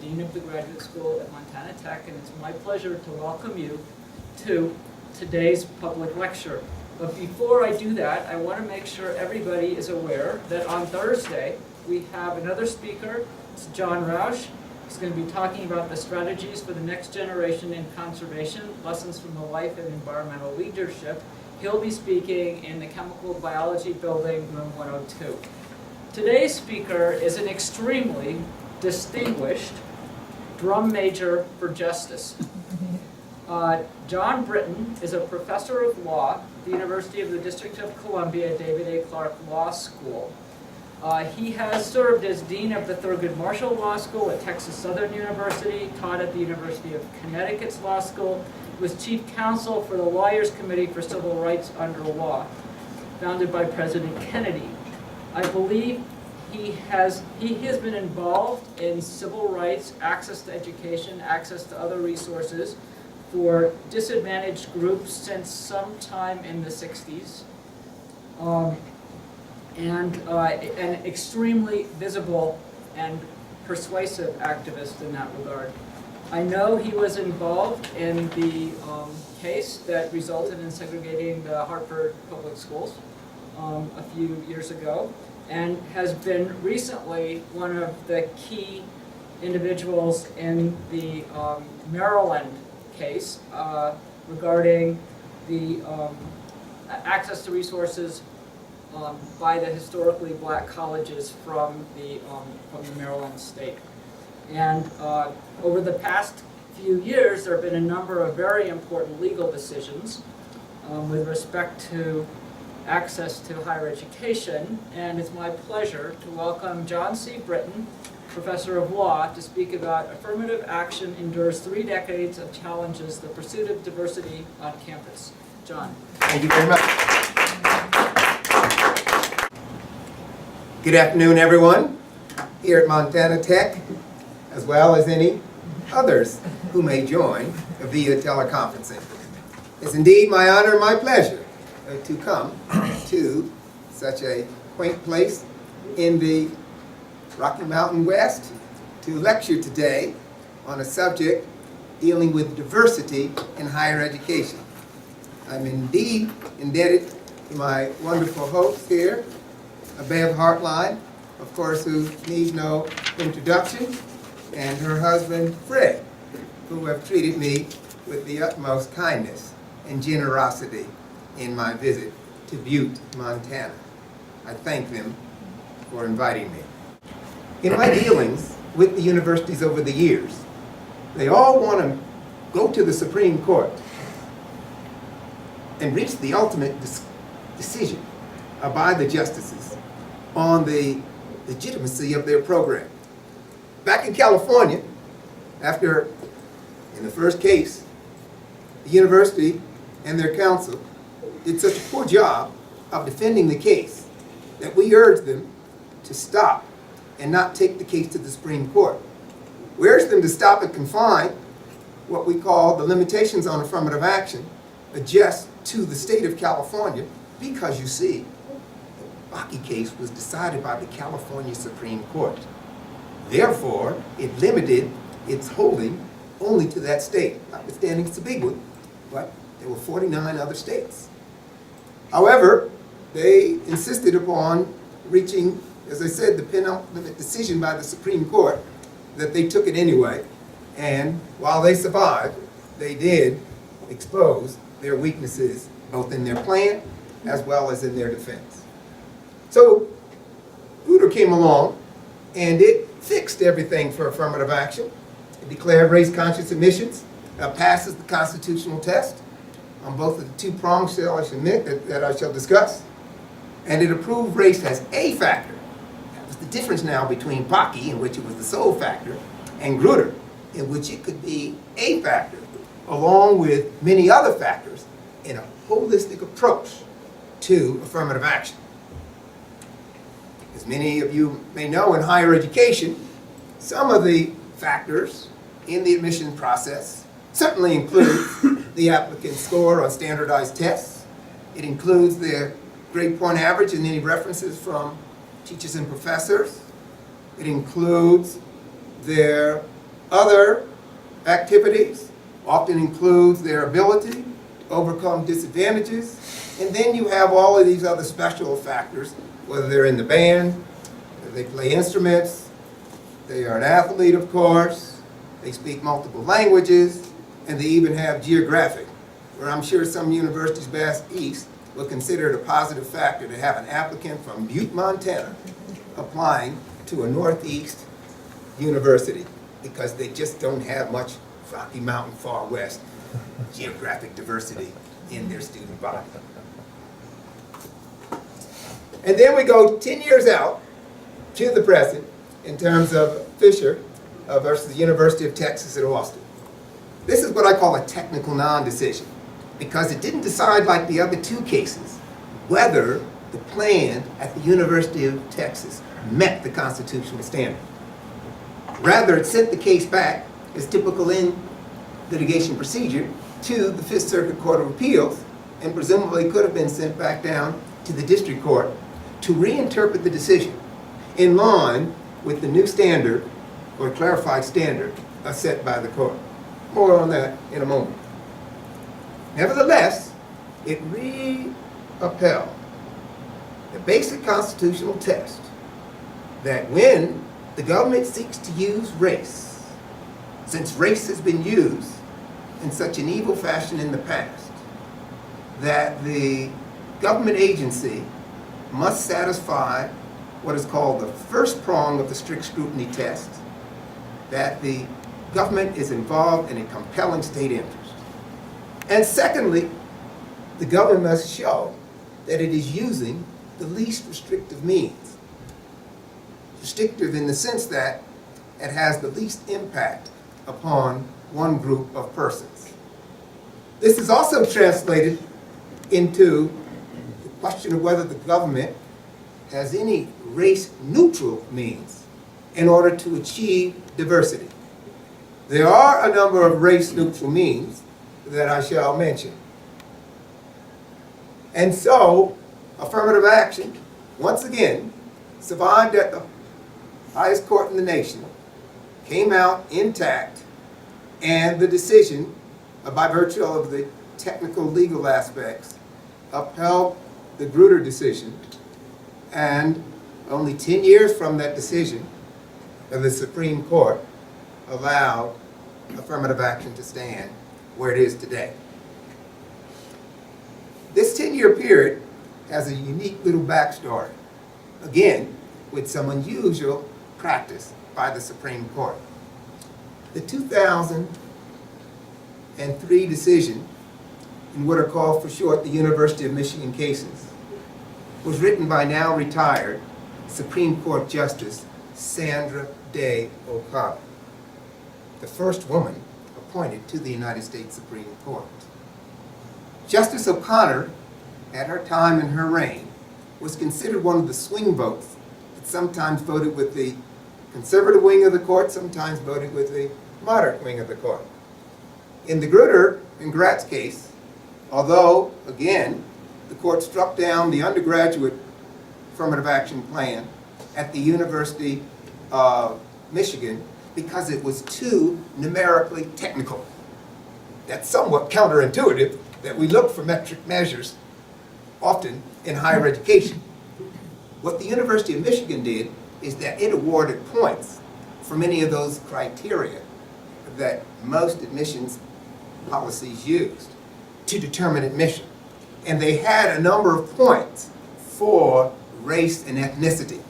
Dean of the Graduate School at Montana Tech, and it's my pleasure to welcome you to today's public lecture. But before I do that, I want to make sure everybody is aware that on Thursday, we have another speaker. It's John Rausch. He's going to be talking about the strategies for the next generation in conservation, lessons from the life and environmental leadership. He'll be speaking in the Chemical Biology Building, room 102. Today's speaker is an extremely distinguished drum major for justice. John Brittain is a professor of law at the University of the District of Columbia David A. Clark Law School. He has served as Dean of the Thurgood Marshall Law School at Texas Southern University, taught at the University of Connecticut's Law School, was Chief Counsel for the Lawyers Committee for Civil Rights Under Law, founded by President Kennedy. I believe he has been involved in civil rights, access to education, access to other resources for disadvantaged groups since sometime in the 60s. And an extremely visible and persuasive activist in that regard. I know he was involved in the case that resulted in segregating the Hartford public schools a few years ago, and has been recently one of the key individuals in the Maryland case regarding the access to resources by the historically black colleges from the Maryland state. And over the past few years, there have been a number of very important legal decisions with respect to access to higher education, and it's my pleasure to welcome John C. Brittain, Professor of Law, to speak about affirmative action endures 3 decades of challenges, the pursuit of diversity on campus. John. Thank you very much. Good afternoon, everyone, here at Montana Tech, as well as any others who may join via teleconferencing. It's indeed my honor and my pleasure to come to such a quaint place in the Rocky Mountain West to lecture today on a subject dealing with diversity in higher education. I'm indeed indebted to my wonderful host here, Bev Hartline, of course, who needs no introduction, and her husband, Fred, who have treated me with the utmost kindness and generosity in my visit to Butte, Montana. I thank them for inviting me. In my dealings with the universities over the years, they all want to go to the Supreme Court and reach the ultimate decision by the justices on the legitimacy of their program. Back in California, in the first case, the university and their counsel did such a poor job of defending the case that we urged them to stop and not take the case to the Supreme Court. We urged them to stop and confine what we call the limitations on affirmative action adjust to the state of California, because you see, the Bakke case was decided by the California Supreme Court. Therefore, it limited its holding only to that state, notwithstanding it's a big one, but there were 49 other states. However, they insisted upon reaching, as I said, the penultimate decision by the Supreme Court, that they took it anyway, and while they survived, they did expose their weaknesses both in their plan as well as in their defense. So, Grutter came along, and it fixed everything for affirmative action. It declared race-conscious admissions, passes the constitutional test on both of the 2 prongs that I shall discuss, and it approved race as a factor. That was the difference now between Bakke, in which it was the sole factor, and Grutter, in which it could be a factor, along with many other factors, in a holistic approach to affirmative action. As many of you may know, in higher education, some of the factors in the admission process certainly include the applicant's score on standardized tests. It includes their grade point average and any references from teachers and professors. It includes their Other activities often includes their ability to overcome disadvantages, and then you have all of these other special factors, whether they're in the band, whether they play instruments, they are an athlete, of course, they speak multiple languages, and they even have geographic, where I'm sure some universities back east will consider it a positive factor to have an applicant from Butte, Montana, applying to a Northeast university, because they just don't have much Rocky Mountain Far West geographic diversity in their student body. And then we go 10 years out to the present in terms of Fisher versus the University of Texas at Austin. This is what I call a technical non-decision, because it didn't decide, like the other two cases, whether the plan at the University of Texas met the constitutional standard. Rather, it sent the case back, as typical in litigation procedure, to the Fifth Circuit Court of Appeals, and presumably could have been sent back down to the district court to reinterpret the decision in line with the new standard or clarified standard set by the court. More on that in a moment. Nevertheless, it upheld the basic constitutional test that when the government seeks to use race, since race has been used in such an evil fashion in the past, that the government agency must satisfy what is called the first prong of the strict scrutiny test, that the government is involved in a compelling state interest. And secondly, the government must show that it is using the least restrictive means. Restrictive in the sense that it has the least impact upon one group of persons. This is also translated into the question of whether the government has any race-neutral means in order to achieve diversity. There are a number of race-neutral means that I shall mention. And so, affirmative action, once again, survived at the highest court in the nation, came out intact, and the decision, by virtue of the technical legal aspects, upheld the Grutter decision, and only 10 years from that decision, the Supreme Court allowed affirmative action to stand where it is today. This 10-year period has a unique little backstory, again, with some unusual practice by the Supreme Court. The 2003 decision, in what are called for short the University of Michigan cases, was written by now retired Supreme Court Justice Sandra Day OConnor, the first woman appointed to the United States Supreme Court. Justice O'Connor, at her time in her reign, was considered one of the swing votes that sometimes voted with the conservative wing of the court, sometimes voted with the moderate wing of the court. In the Grutter and Gratz case, although, again, the court struck down the undergraduate affirmative action plan at the University of Michigan because it was too numerically technical. That's somewhat counterintuitive that we look for metric measures often in higher education. What the University of Michigan did is that it awarded points for many of those criteria that most admissions policies used to determine admission. And they had a number of points for race and ethnicity.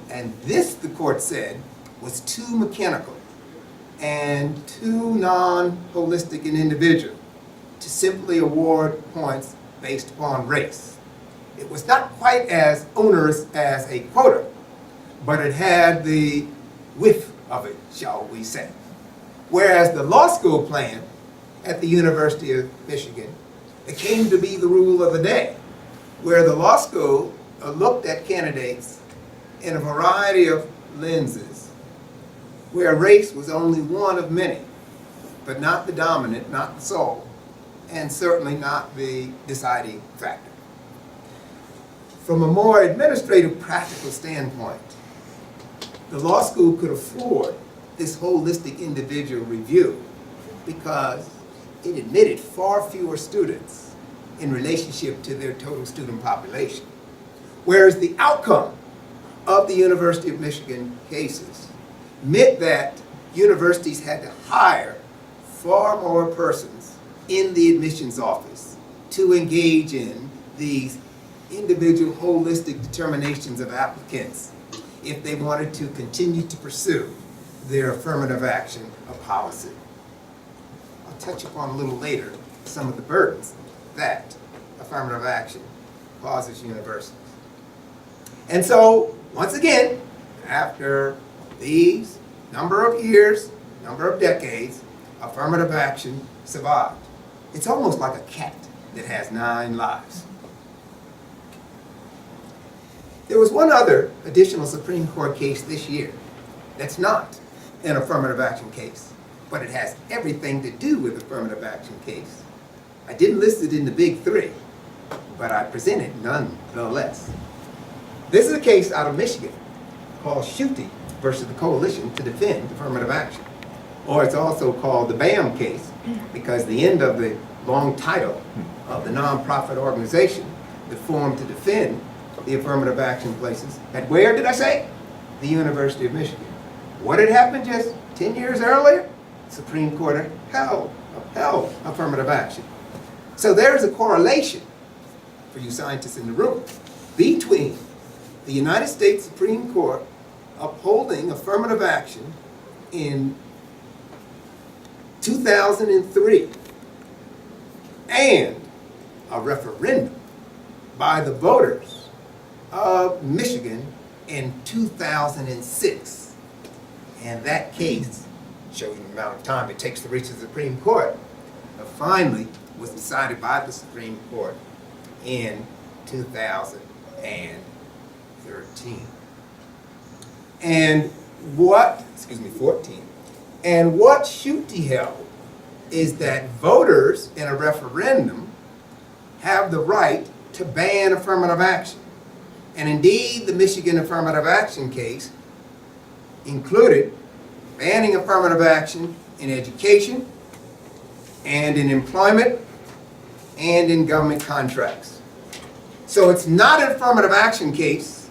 And this, the court said, was too mechanical and too non-holistic and individual to simply award points based upon race. It was not quite as onerous as a quota, but it had the whiff of it, shall we say. Whereas the law school plan at the University of Michigan, it came to be the rule of the day, where the law school looked at candidates in a variety of lenses, where race was only one of many, but not the dominant, not the sole, and certainly not the deciding factor. From a more administrative, practical standpoint, the law school could afford this holistic individual review because it admitted far fewer students in relationship to their total student population. Whereas the outcome of the University of Michigan cases meant that universities had to hire far more persons in the admissions office to engage in these individual holistic determinations of applicants if they wanted to continue to pursue their affirmative action policy. I'll touch upon a little later some of the burdens that affirmative action causes universities. And so, once again, after these number of years, number of decades, affirmative action survived. It's almost like a cat that has 9 lives. There was one other additional Supreme Court case this year that's not an affirmative action case, but it has everything to do with affirmative action case. I didn't list it in the big 3, but I present it nonetheless. This is a case out of Michigan called Schuette versus the Coalition to Defend Affirmative Action. Or it's also called the BAM case because the end of the long title of the nonprofit organization that formed to defend the affirmative action places at where did I say? The University of Michigan. What had happened just 10 years earlier? Supreme Court upheld affirmative action. So there's a correlation for you scientists in the room between the United States Supreme Court upholding affirmative action in 2003 and a referendum by the voters of Michigan in 2006. And that case, showing the amount of time it takes to reach the Supreme Court, finally was decided by the Supreme Court in 2013. And what, 14. And what Schuette held is that voters in a referendum have the right to ban affirmative action. And indeed, the Michigan affirmative action case included banning affirmative action in education and in employment and in government contracts. So it's not an affirmative action case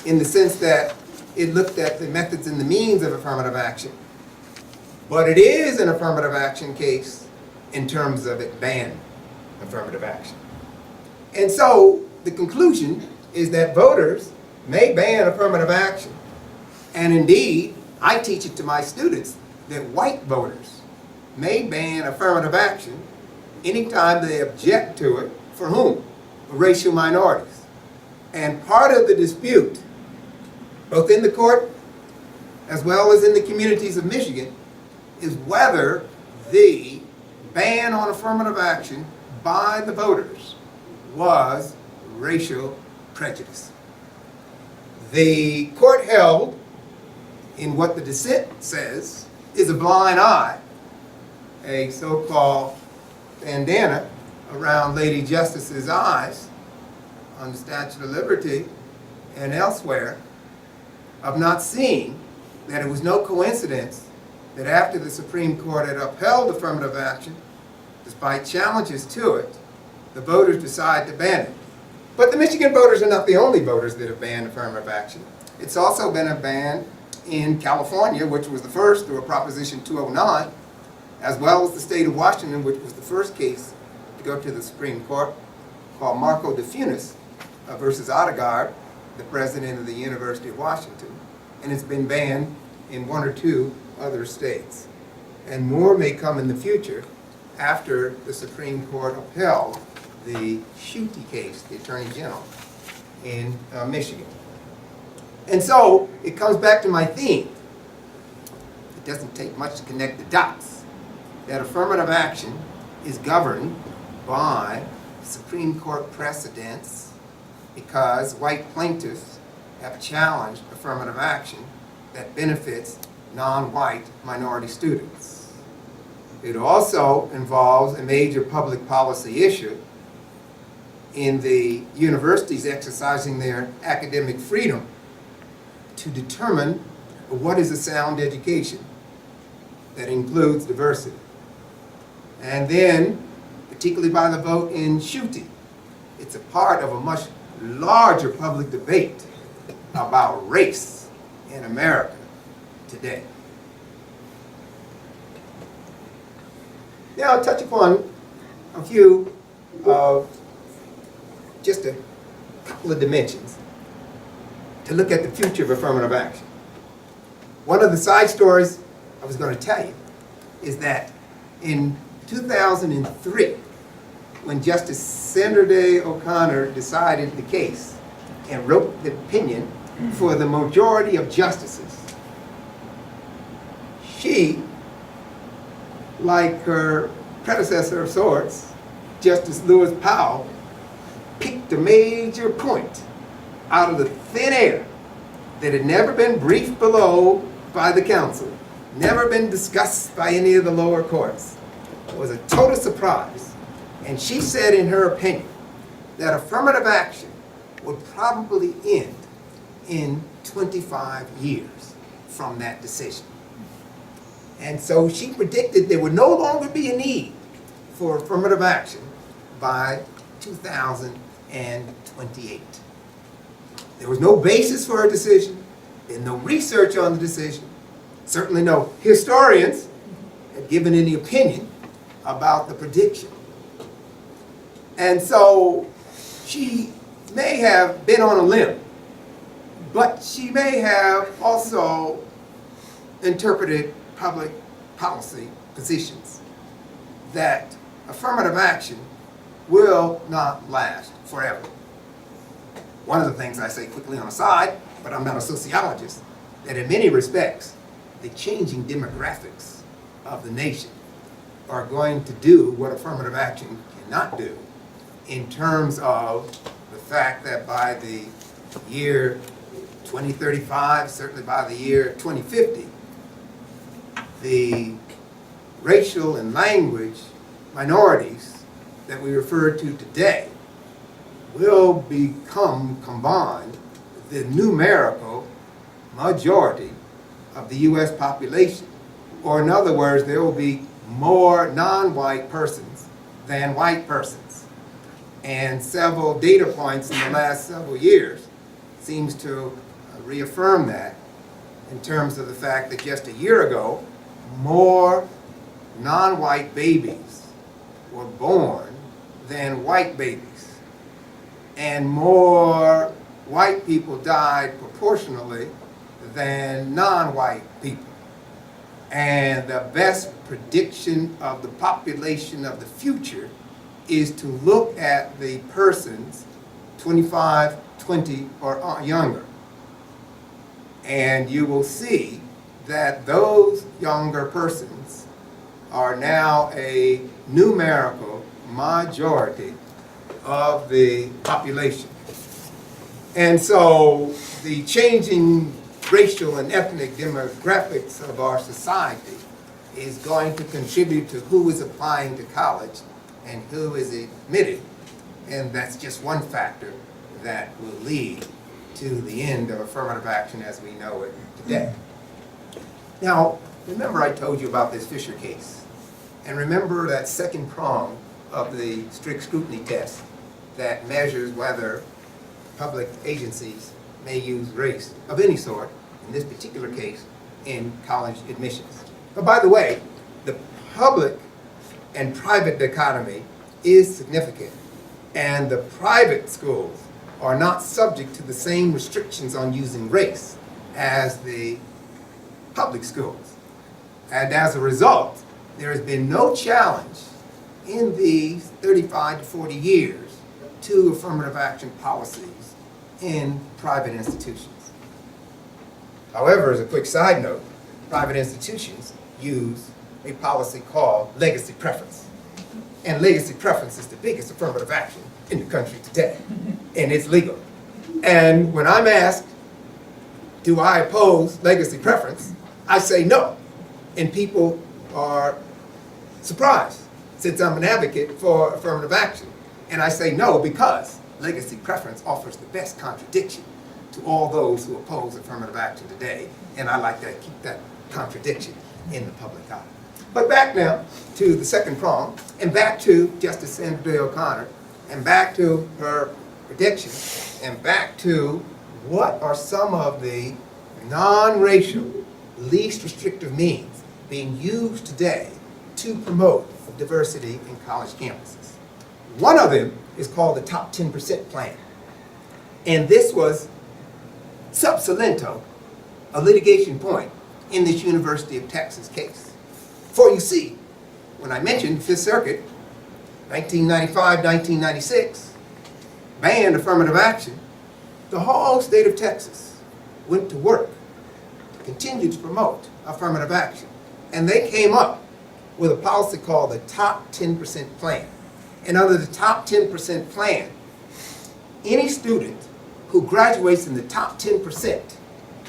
in the sense that it looked at the methods and the means of affirmative action, but it is an affirmative action case in terms of it banning affirmative action. And so the conclusion is that voters may ban affirmative action. And indeed, I teach it to my students that white voters may ban affirmative action anytime they object to it. For whom? Racial minorities. And part of the dispute, both in the court as well as in the communities of Michigan, is whether the ban on affirmative action by the voters was racial prejudice. The court held in what the dissent says is a blind eye, a so-called bandana around Lady Justice's eyes on the Statue of Liberty and elsewhere, of not seeing that it was no coincidence that after the Supreme Court had upheld affirmative action, despite challenges to it, the voters decided to ban it. But the Michigan voters are not the only voters that have banned affirmative action. It's also been a ban in California, which was the first through a Proposition 209, as well as the state of Washington, which was the first case to go to the Supreme Court, called Marco de Funes versus Odegaard, the president of the University of Washington. And it's been banned in 1 or 2 other states. And more may come in the future after the Supreme Court upheld the Schuette case, the Attorney General in Michigan. And so it comes back to my theme. It doesn't take much to connect the dots. That affirmative action is governed by Supreme Court precedents because white plaintiffs have challenged affirmative action that benefits non-white minority students. It also involves a major public policy issue in the universities exercising their academic freedom to determine what is a sound education that includes diversity? And then, particularly by the vote in Schuette, it's a part of a much larger public debate about race in America today. Now I'll touch upon a few of just a couple of dimensions to look at the future of affirmative action. One of the side stories I was going to tell you is that in 2003, when Justice Sandra Day OConnor decided the case and wrote the opinion for the majority of justices, she, like her predecessor of sorts, Justice Lewis Powell, picked a major point out of the thin air that had never been briefed below by the council, never been discussed by any of the lower courts. It was a total surprise. And she said in her opinion that affirmative action would probably end in 25 years from that decision. And so she predicted there would no longer be a need for affirmative action by 2028. There was no basis for her decision, and no research on the decision. Certainly no historians had given any opinion about the prediction. And so she may have been on a limb, but she may have also interpreted public policy positions that affirmative action will not last forever. One of the things I say quickly on the side, but I'm not a sociologist, that in many respects, the changing demographics of the nation are going to do what affirmative action cannot do, in terms of the fact that by the year 2035, certainly by the year 2050, the racial and language minorities that we refer to today will become combined with the numerical majority of the U.S. population. Or in other words, there will be more non-white persons than white persons. And several data points in the last several years seems to reaffirm that, in terms of the fact that just a year ago, more non-white babies were born than white babies. And more white people died proportionally than non-white people. And the best prediction of the population of the future is to look at the persons 25, 20, or younger. And you will see that those younger persons are now a numerical majority of the population. And so the changing racial and ethnic demographics of our society is going to contribute to who is applying to college and who is admitted. And that's just one factor that will lead to the end of affirmative action as we know it today. Now, remember I told you about this Fisher case. And remember that second prong of the strict scrutiny test that measures whether public agencies may use race of any sort, in this particular case, in college admissions. But by the way, the public and private dichotomy is significant, and the private schools are not subject to the same restrictions on using race as the public schools. And as a result, there has been no challenge in these 35 to 40 years to affirmative action policies in private institutions. However, as a quick side note, private institutions use a policy called legacy preference. And legacy preference is the biggest affirmative action in the country today, and it's legal. And when I'm asked, do I oppose legacy preference, I say no. And people are surprised, since I'm an advocate for affirmative action. And I say no because legacy preference offers the best contradiction to all those who oppose affirmative action today. And I like to keep that contradiction in the public eye. But back now to the second prong, and back to Justice Sandra Day OConnor, and back to her prediction, and back to what are some of the non-racial, least restrictive means being used today to promote diversity in college campuses. One of them is called the Top 10% Plan. And this was sub silento, a litigation point in this University of Texas case. For you see, when I mentioned Fifth Circuit, 1995, 1996, banned affirmative action, the whole state of Texas went to work to continue to promote affirmative action. And they came up with a policy called the Top 10% Plan. And under the Top 10% Plan, any student who graduates in the top 10%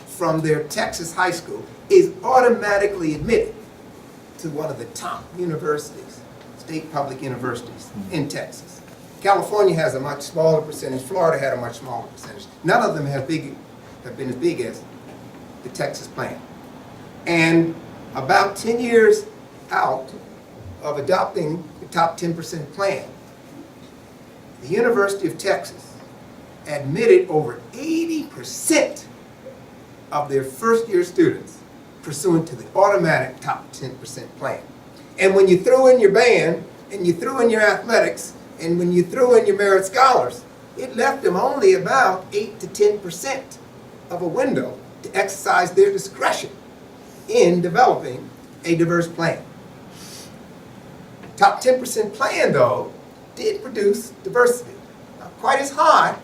from their Texas high school is automatically admitted to one of the top universities, state public universities in Texas. California has a much smaller percentage. Florida had a much smaller percentage. None of them have been as big as the Texas plan. And about 10 years out of adopting the top 10% plan, the University of Texas admitted over 80% of their first-year students pursuant to the automatic top 10% plan. And when you throw in your band, and you threw in your athletics, and when you threw in your merit scholars, it left them only about 8 to 10% of a window to exercise their discretion in developing a diverse plan. Top 10% plan, though, did produce diversity. Not quite as high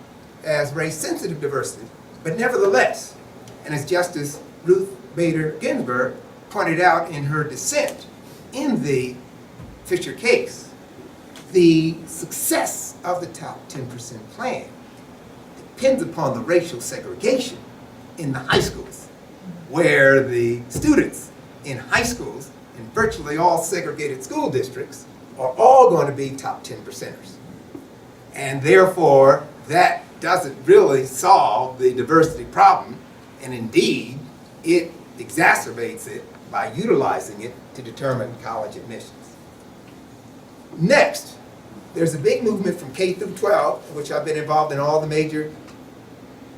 as race-sensitive diversity, but nevertheless, and as Justice Ruth Bader Ginsburg pointed out in her dissent in the Fisher case, the success of the top 10% plan depends upon the racial segregation in the high schools, where the students in high schools in virtually all segregated school districts are all going to be top 10%ers. And therefore, that doesn't really solve the diversity problem, and indeed, it exacerbates it by utilizing it to determine college admissions. Next, there's a big movement from K through 12, which I've been involved in all the major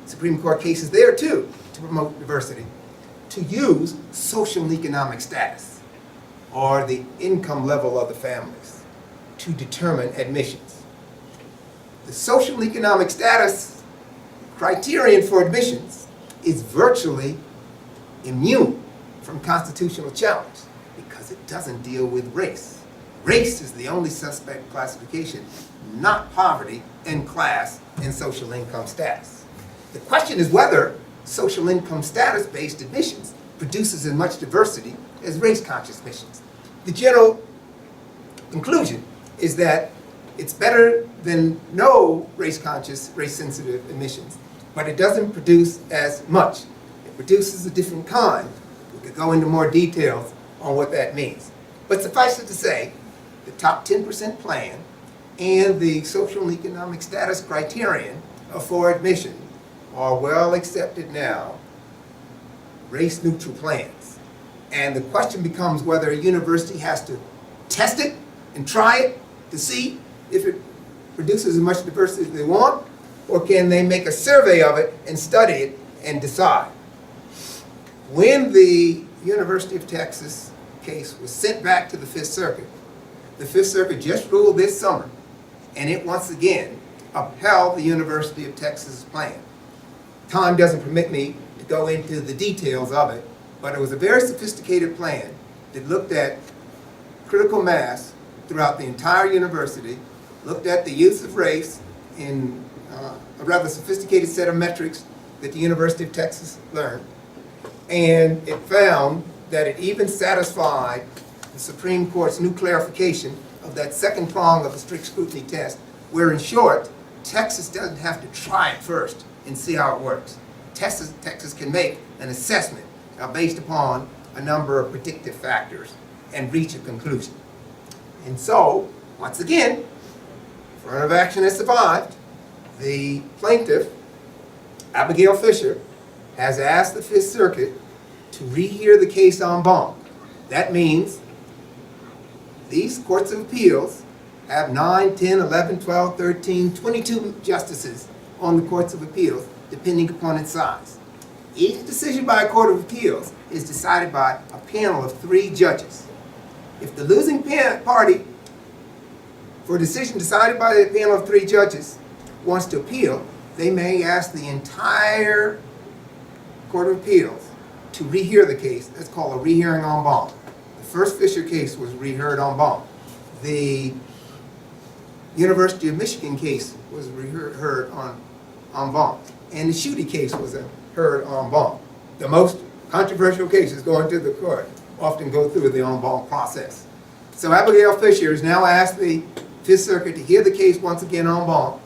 Supreme Court cases there too, to promote diversity, to use social and economic status, or the income level of the families, to determine admissions. The social and economic status criterion for admissions is virtually immune from constitutional challenge because it doesn't deal with race. Race is the only suspect classification, not poverty and class and social income status. The question is whether social income status-based admissions produces as much diversity as race-conscious admissions. The general conclusion is that it's better than no race-conscious, race-sensitive admissions, but it doesn't produce as much. It produces a different kind. We could go into more details on what that means. But suffice it to say, the top 10% plan and the social and economic status criterion for admission are well accepted now, race-neutral plans. And the question becomes whether a university has to test it and try it to see if it produces as much diversity as they want, or can they make a survey of it and study it and decide. When the University of Texas case was sent back to the Fifth Circuit just ruled this summer, and it once again upheld the University of Texas plan. Time doesn't permit me to go into the details of it, but it was a very sophisticated plan that looked at critical mass throughout the entire university, looked at the use of race in a rather sophisticated set of metrics that the University of Texas learned, and it found that it even satisfied the Supreme Court's new clarification of that second prong of the strict scrutiny test, where in short, Texas doesn't have to try it first and see how it works. Texas can make an assessment based upon a number of predictive factors and reach a conclusion. And so, once again, affirmative action has survived. The plaintiff Abigail Fisher has asked the Fifth Circuit to rehear the case en banc. That means these courts of appeals have 9, 10, 11, 12, 13, 22 justices on the courts of appeals, depending upon its size. Each decision by a court of appeals is decided by a panel of 3 judges. If the losing party for a decision decided by a panel of 3 judges wants to appeal, they may ask the entire Court of Appeals to rehear the case. That's called a rehearing en banc. The first Fisher case was reheard en banc. The University of Michigan case was heard en banc. And the Schuette case was heard en banc. The most controversial cases going to the court often go through the en banc process. So Abigail Fisher has now asked the Fifth Circuit to hear the case once again en banc.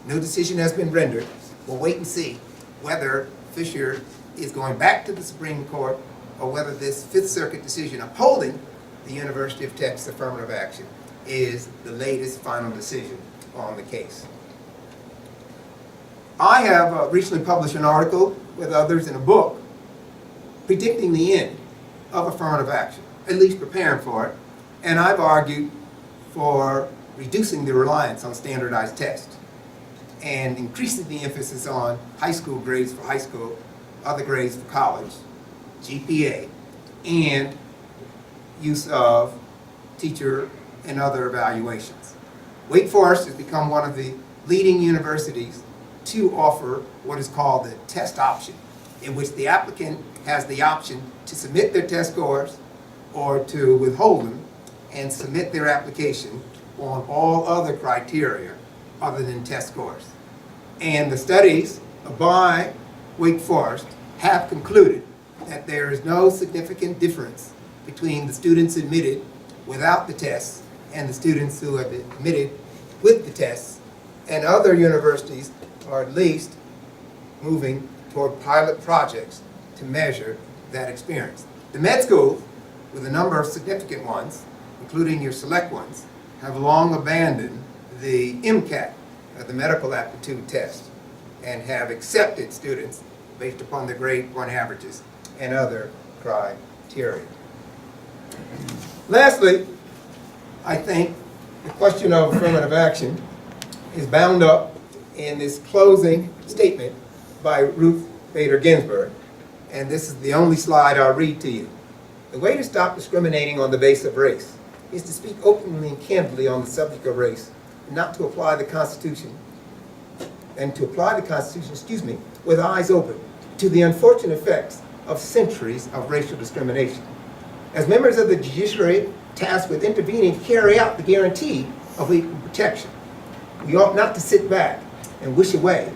No decision has been rendered. We'll wait and see whether Fisher is going back to the Supreme Court or whether this Fifth Circuit decision upholding the University of Texas affirmative action is the latest final decision on the case. I have recently published an article with others in a book predicting the end of affirmative action, at least preparing for it, and I've argued for reducing the reliance on standardized tests and increasing the emphasis on high school grades for high school, other grades for college, GPA, and use of teacher and other evaluations. Wake Forest has become one of the leading universities to offer what is called the test option, in which the applicant has the option to submit their test scores or to withhold them and submit their application on all other criteria other than test scores. And the studies by Wake Forest have concluded that there is no significant difference between the students admitted without the tests and the students who have been admitted with the tests, and other universities are at least moving toward pilot projects to measure that experience. The med schools, with a number of significant ones, including your select ones, have long abandoned the MCAT, the medical aptitude test, and have accepted students based upon their grade point averages and other criteria. Lastly, I think the question of affirmative action is bound up in this closing statement by Ruth Bader Ginsburg, and this is the only slide I'll read to you. The way to stop discriminating on the basis of race is to speak openly and candidly on the subject of race, and not to apply the Constitution, with eyes open to the unfortunate effects of centuries of racial discrimination. As members of the judiciary tasked with intervening to carry out the guarantee of equal protection, we ought not to sit back and wish away,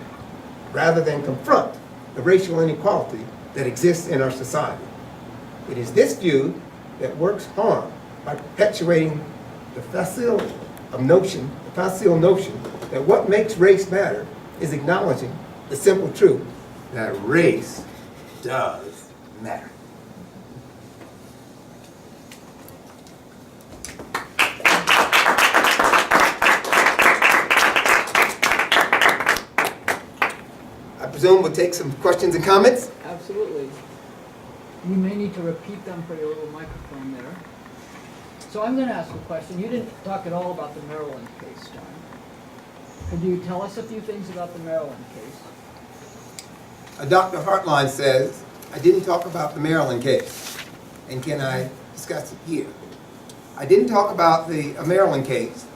rather than confront the racial inequality that exists in our society. It is this view that works harm by perpetuating the facile notion that what makes race matter is acknowledging the simple truth that race does matter. I presume we'll take some questions and comments. Absolutely. You may need to repeat them for your little microphone there. So I'm going to ask a question. You didn't talk at all about the Maryland case, John. Could you tell us a few things about the Maryland case? Dr. Hartline says, I didn't talk about the Maryland case. And can I discuss it here? I didn't talk about the Maryland case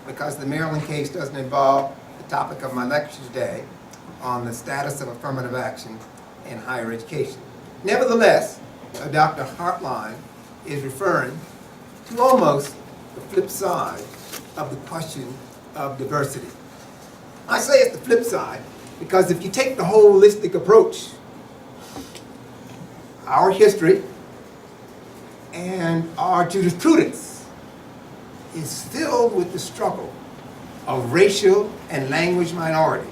because the Maryland case doesn't involve the topic of my lecture today on the status of affirmative action in higher education. Nevertheless, Dr. Hartline is referring to almost the flip side of the question of diversity. I say it's the flip side because if you take the holistic approach, our history and our jurisprudence is filled with the struggle of racial and language minorities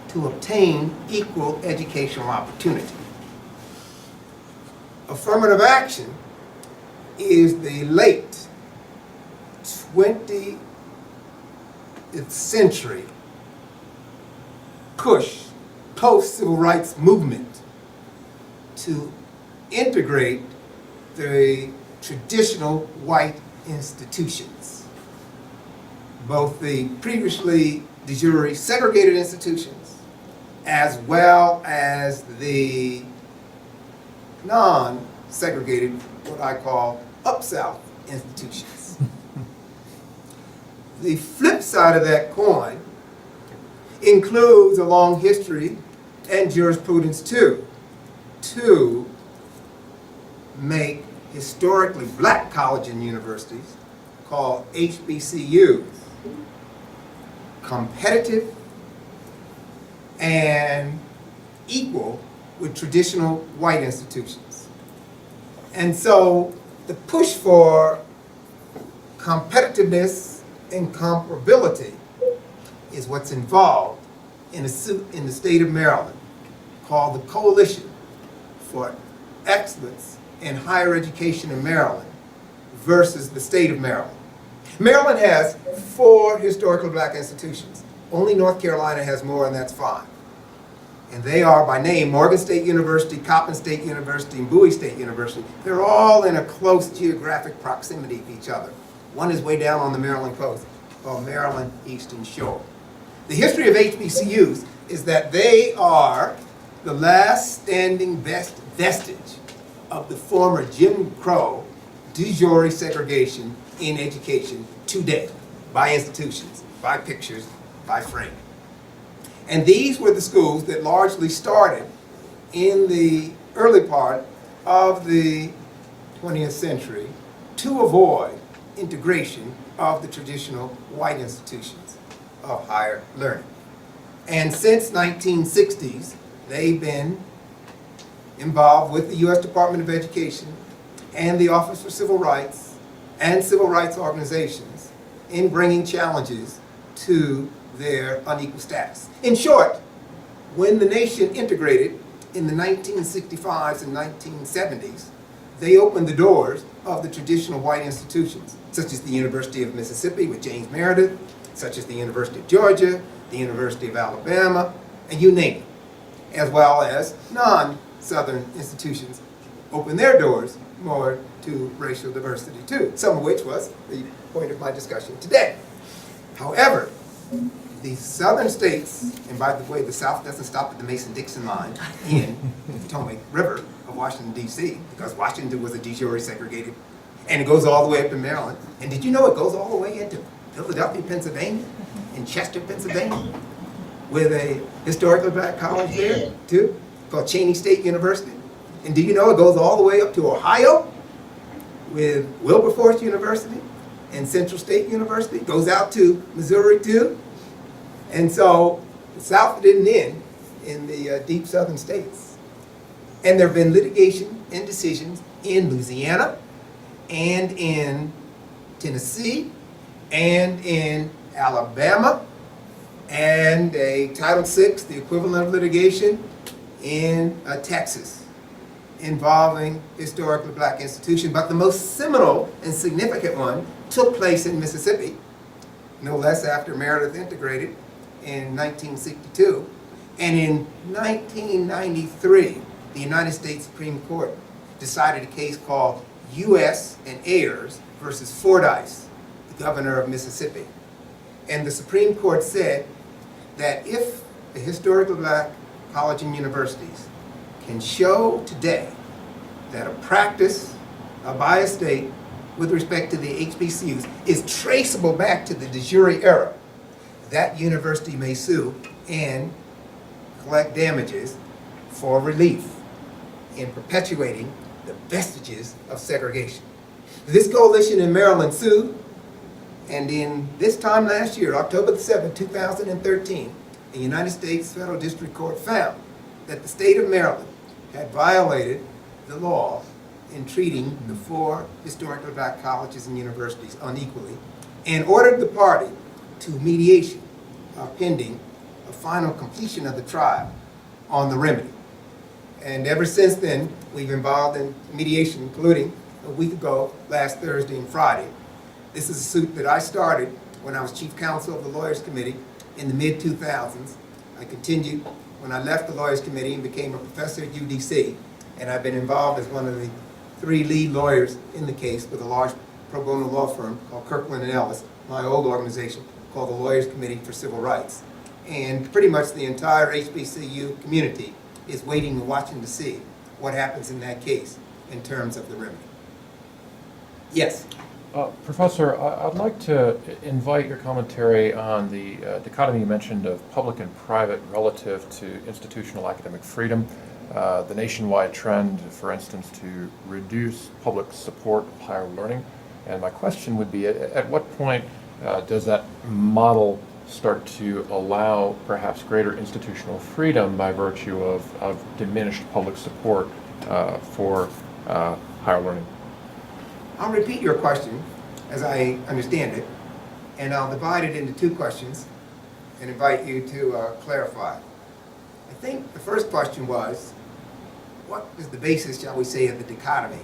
to obtain equal educational opportunity. Affirmative action is the late 20th century push post-civil rights movement to integrate the traditional white institutions, both the previously de jure segregated institutions, as well as the non-segregated, what I call up-south institutions. The flip side of that coin includes a long history and jurisprudence too, to make historically black colleges and universities, called HBCUs, competitive and equal with traditional white institutions. And so the push for competitiveness and comparability is what's involved in a suit in the state of Maryland called the Coalition for Excellence in Higher Education in Maryland versus the state of Maryland. Maryland has 4 historically black institutions. Only North Carolina has more, and that's 5. And they are by name Morgan State University, Coppin State University, and Bowie State University. They're all in a close geographic proximity to each other. One is way down on the Maryland coast, called Maryland Eastern Shore. The history of HBCUs is that they are the last standing vestige of the former Jim Crow de jure segregation in education today, by institutions, by pictures, by framing. And these were the schools that largely started in the early part of the 20th century to avoid integration of the traditional white institutions of higher learning. And since 1960s, they've been involved with the U.S. Department of Education and the Office for Civil Rights and civil rights organizations in bringing challenges to their unequal status. In short, when the nation integrated in the 1965s and 1970s, they opened the doors of the traditional white institutions, such as the University of Mississippi with James Meredith, such as the University of Georgia, the University of Alabama, and you name it, as well as non-Southern institutions opened their doors more to racial diversity too, some of which was the point of my discussion today. However, the southern states, and by the way, the South doesn't stop at the Mason-Dixon line in the Potomac River of Washington, D.C., because Washington was a de jure segregated, and it goes all the way up to Maryland. And did you know it goes all the way into Philadelphia, Pennsylvania, and Chester, Pennsylvania, with a historically black college there, too, called Cheyney State University? And do you know it goes all the way up to Ohio with Wilberforce University and Central State University? It goes out to Missouri, too. And so the South didn't end in the deep southern states. And there have been litigation and decisions in Louisiana and in Tennessee and in Alabama, and a Title VI, the equivalent of litigation, in Texas, involving historically black institutions. But the most seminal and significant one took place in Mississippi, no less after Meredith integrated in 1962. And in 1993, the United States Supreme Court decided a case called U.S. and Ayers versus Fordyce, the governor of Mississippi. And the Supreme Court said that if the historically black college and universities can show today that a practice by a state with respect to the HBCUs is traceable back to the de jure era, that university may sue and collect damages for relief in perpetuating the vestiges of segregation. This coalition in Maryland sued, and in this time last year, October the 7th, 2013, the United States Federal District Court found that the state of Maryland had violated the law in treating the 4 historically black colleges and universities unequally, and ordered the party to mediation pending a final completion of the trial on the remedy. And ever since then, we've been involved in mediation, including a week ago, last Thursday and Friday. This is a suit that I started when I was Chief Counsel of the Lawyers Committee in the mid-2000s. I continued when I left the Lawyers Committee and became a professor at UDC, and I've been involved as one of the 3 lead lawyers in the case with a large pro bono law firm called Kirkland & Ellis, my old organization called the Lawyers Committee for Civil Rights. And pretty much the entire HBCU community is waiting and watching to see what happens in that case in terms of the remedy. Yes? Professor, I'd like to invite your commentary on the dichotomy you mentioned of public and private relative to institutional academic freedom, the nationwide trend, for instance, to reduce public support of higher learning. And my question would be, at what point does that model start to allow perhaps greater institutional freedom by virtue of diminished public support for higher learning? I'll repeat your question as I understand it, and I'll divide it into 2 questions and invite you to clarify. I think the first question was, what is the basis, shall we say, of the dichotomy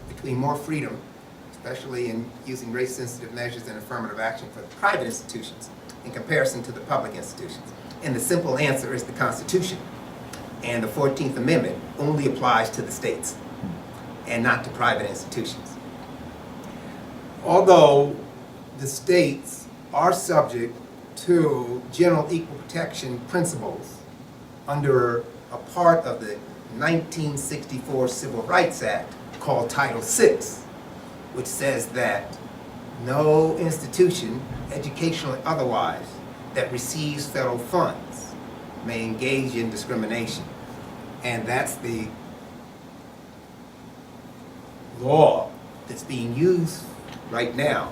between more freedom, especially in using race-sensitive measures and affirmative action for the private institutions in comparison to the public institutions? And the simple answer is the Constitution. And the 14th Amendment only applies to the states and not to private institutions. Although the states are subject to general equal protection principles under a part of the 1964 Civil Rights Act called Title VI, which says that no institution, educational or otherwise, that receives federal funds may engage in discrimination. And that's the law that's being used right now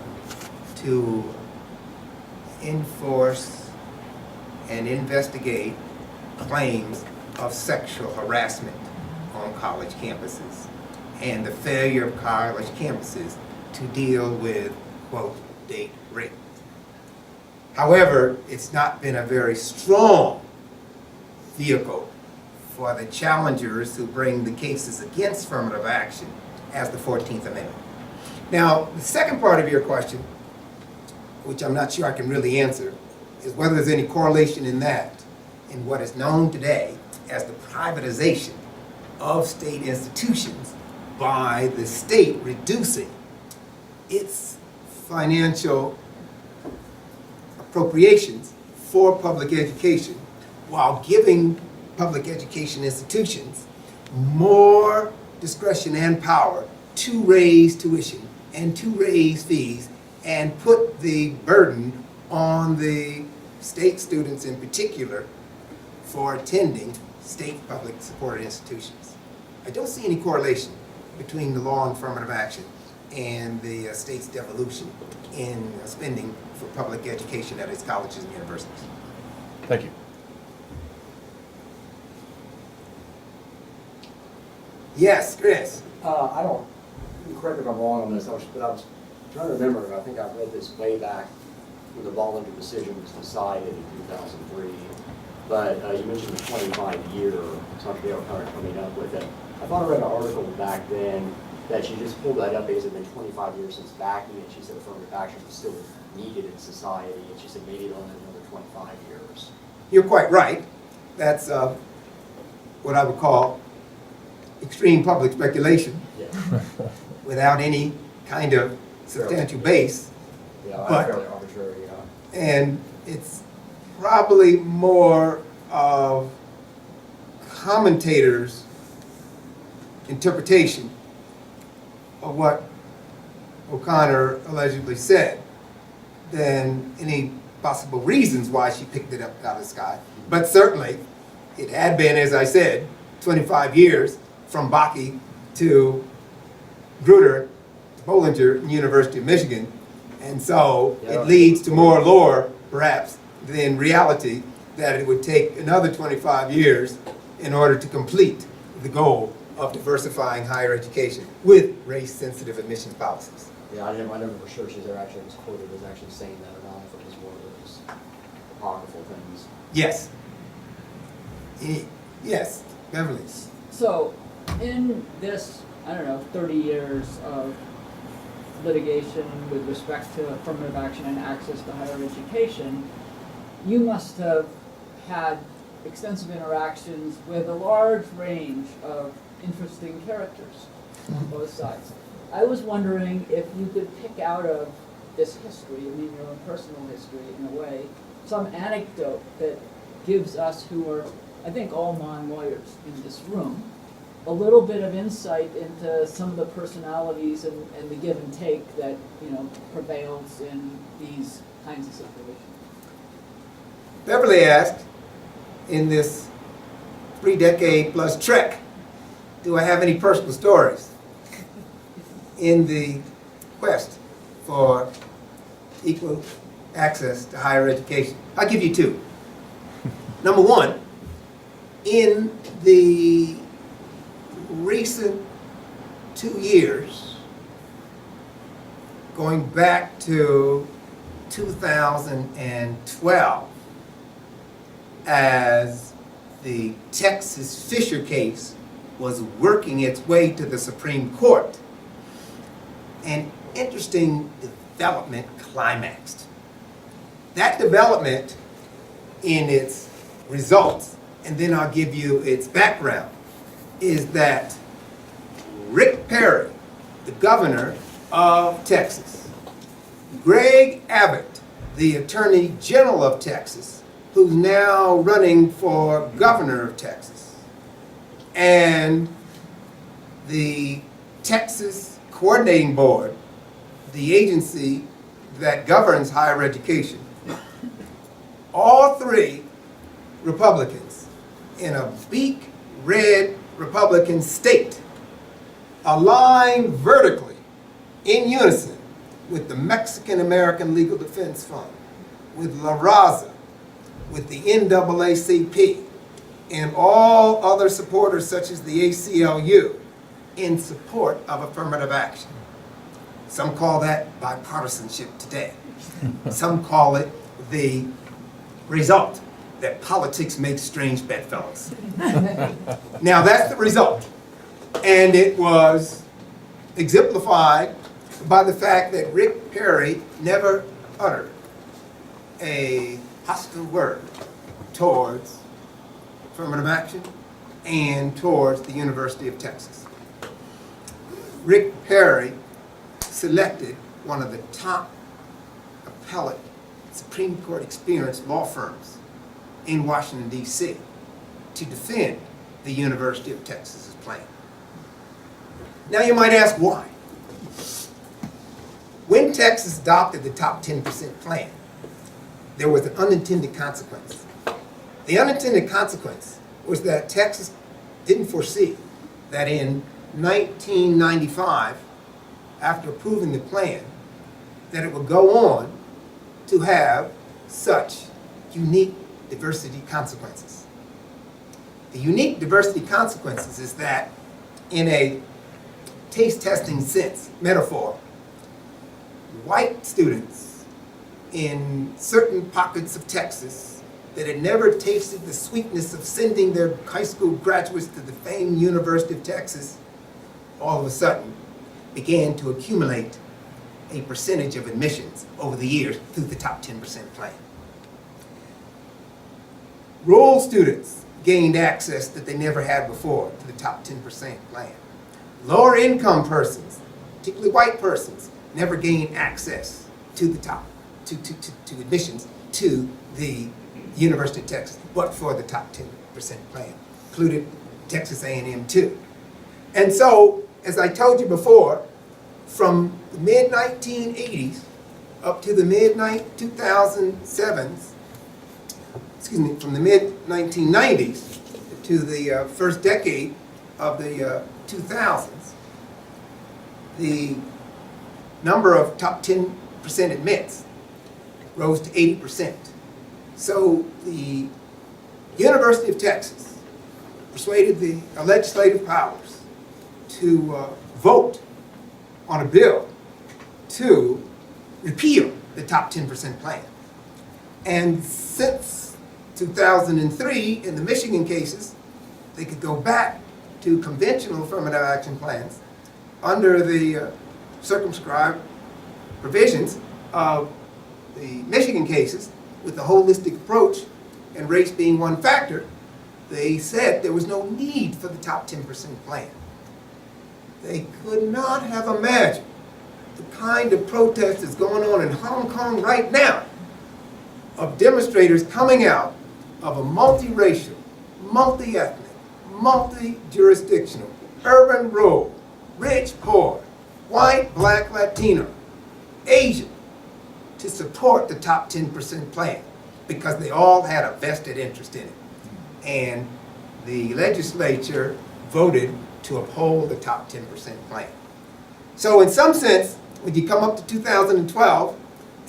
to enforce and investigate claims of sexual harassment on college campuses and the failure of college campuses to deal with, quote, date rape. However, it's not been a very strong vehicle for the challengers who bring the cases against affirmative action as the 14th Amendment. Now, the second part of your question, which I'm not sure I can really answer, is whether there's any correlation in that in what is known today as the privatization of state institutions by the state reducing its financial appropriations for public education while giving public education institutions more discretion and power to raise tuition and to raise fees and put the burden on the state students in particular for attending state public supported institutions. I don't see any correlation between the law on affirmative action and the state's devolution in spending for public education at its colleges and universities. Thank you. Yes, Chris. I don't, correct me if I'm wrong on this, but I was trying to remember, and I think I read this way back when the Bollinger decision was decided in 2003. But you mentioned the 25-year, Sandra Day OConnor coming up with it. I thought I read an article back then that she just pulled that up because it had been 25 years since backing it. She said affirmative action was still needed in society, and she said maybe it'll only another 25 years. You're quite right. That's what I would call extreme public speculation. Yeah. Without any kind of substantial base. Yeah, But- fairly arbitrary, yeah. And it's probably more of commentators' interpretation of what O'Connor allegedly said than any possible reasons why she picked it up out of the sky. But certainly, it had been, as I said, 25 years from Bakke to Grutter, Bollinger, and University of Michigan. And so it leads to more lore, perhaps, than reality that it would take another 25 years in order to complete the goal of diversifying higher education with race-sensitive admissions policies. Yeah, I never for sure she's ever actually was quoted as actually saying that or not, if it was one of those apocryphal things. Yes. Yes, Beverly. So, in this, 30 years of litigation with respect to affirmative action and access to higher education, you must have had extensive interactions with a large range of interesting characters on both sides. I was wondering if you could pick out of this history, I mean your own personal history in a way, some anecdote that gives us who are, I think, all non-lawyers in this room, a little bit of insight into some of the personalities and the give and take that, you know, prevails in these kinds of situations. Beverly asked, in this 3-decade-plus trek, do I have any personal stories in the quest for equal access to higher education? I'll give you 2. Number 1, in the recent 2 years, going back to 2012, as the Texas Fisher case was working its way to the Supreme Court, an interesting development climaxed. That development in its results, and then I'll give you its background, is that Rick Perry, the governor of Texas, Greg Abbott, the Attorney General of Texas, who's now running for governor of Texas, and the Texas Coordinating Board, the agency that governs higher education, all 3 Republicans in a beak red Republican state aligned vertically in unison with the Mexican-American Legal Defense Fund, with La Raza, with the NAACP, and all other supporters such as the ACLU in support of affirmative action. Some call that bipartisanship today. Some call it the result that politics makes strange bedfellows. Now that's the result. And it was exemplified by the fact that Rick Perry never uttered a hostile word towards affirmative action and towards the University of Texas. Rick Perry selected one of the top appellate Supreme Court experienced law firms in Washington, D.C. to defend the University of Texas's plan. Now you might ask why. When Texas adopted the top 10% plan, there was an unintended consequence. The unintended consequence was that Texas didn't foresee that in 1995, after approving the plan, that it would go on to have such unique diversity consequences. The unique diversity consequences is that in a taste testing sense, metaphor, white students in certain pockets of Texas that had never tasted the sweetness of sending their high school graduates to the famed University of Texas, all of a sudden began to accumulate a percentage of admissions over the years through the top 10% plan. Rural students gained access that they never had before to the top 10% plan. Lower income persons, particularly white persons, never gained access to the top, to admissions to the University of Texas, but for the top 10% plan, included Texas A&M too. And so, as I told you before, from the mid-1980s up to the mid-2007s, from the mid-1990s to the first decade of the 2000s, the number of top 10% admits rose to 80%. So the University of Texas persuaded the legislative powers to vote on a bill to repeal the top 10% plan. And since 2003, in the Michigan cases, they could go back to conventional affirmative action plans under the circumscribed provisions of the Michigan cases with the holistic approach and race being one factor they said there was no need for the top 10% plan. They could not have imagined the kind of protest that's going on in Hong Kong right now of demonstrators coming out of a multiracial, multi-ethnic, multi-jurisdictional, urban, rural, rich, poor, white, black, Latino, Asian, to support the top 10% plan because they all had a vested interest in it. And the legislature voted to uphold the top 10% plan. So in some sense, when you come up to 2012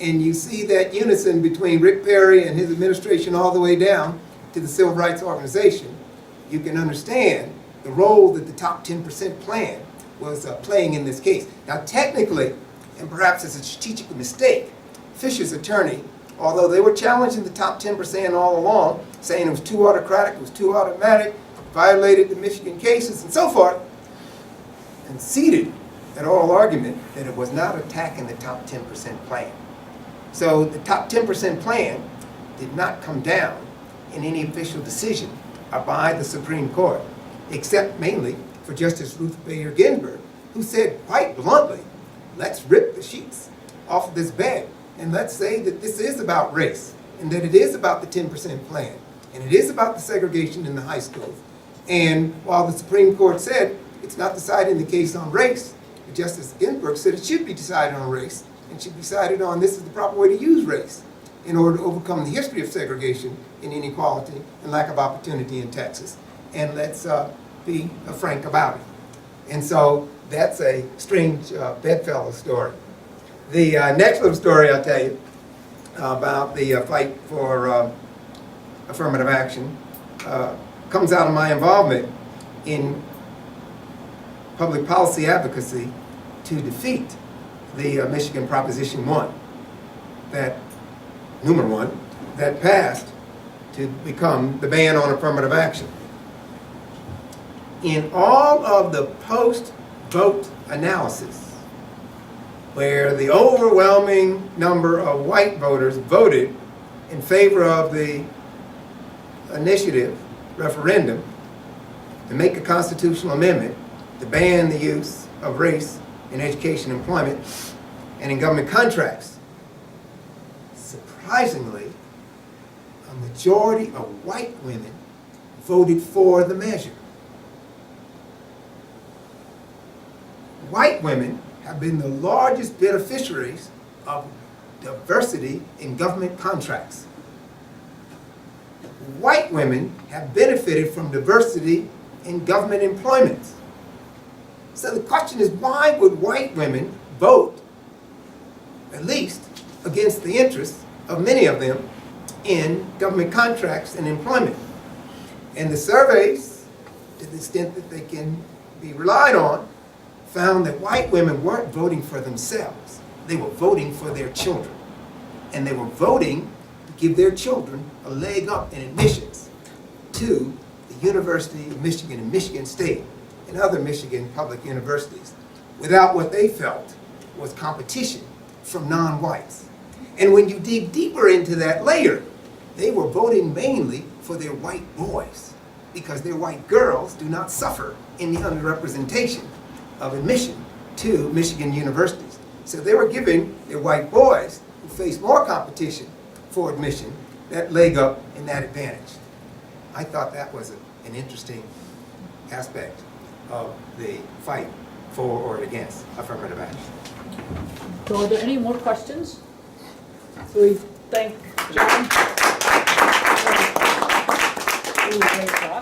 and you see that unison between Rick Perry and his administration all the way down to the Civil Rights Organization, you can understand the role that the top 10% plan was playing in this case. Now technically, and perhaps it's a strategic mistake, Fisher's attorney, although they were challenging the top 10% all along, saying it was too autocratic, it was too automatic, violated the Michigan cases and so forth, conceded an oral argument that it was not attacking the top 10% plan. So the top 10% plan did not come down in any official decision by the Supreme Court, except mainly for Justice Ruth Bader Ginsburg, who said quite bluntly, let's rip the sheets off of this bed and let's say that this is about race and that it is about the 10% plan and it is about the segregation in the high schools. And while the Supreme Court said it's not deciding the case on race, Justice Ginsburg said it should be decided on race and should be decided on this is the proper way to use race in order to overcome the history of segregation and inequality and lack of opportunity in Texas. And let's be frank about it. And so that's a strange bedfellow story. The next little story I'll tell you about the fight for affirmative action comes out of my involvement in public policy advocacy to defeat the Michigan Proposition 1, that number 1, that passed to become the ban on affirmative action. In all of the post-vote analysis, where the overwhelming number of white voters voted in favor of the initiative referendum to make a constitutional amendment to ban the use of race in education, employment, and in government contracts, surprisingly, a majority of white women voted for the measure. White women have been the largest beneficiaries of diversity in government contracts. White women have benefited from diversity in government employment. So the question is, why would white women vote, at least, against the interests of many of them in government contracts and employment? And the surveys, to the extent that they can be relied on, found that white women weren't voting for themselves. They were voting for their children. And they were voting to give their children a leg up in admissions to the University of Michigan and Michigan State and other Michigan public universities without what they felt was competition from non-whites. And when you dig deeper into that layer, they were voting mainly for their white boys because their white girls do not suffer in the underrepresentation of admission to Michigan universities. So they were giving their white boys who face more competition for admission that leg up and that advantage. I thought that was an interesting aspect of the fight for or against affirmative action. So are there any more questions? So we thank John. Really great job.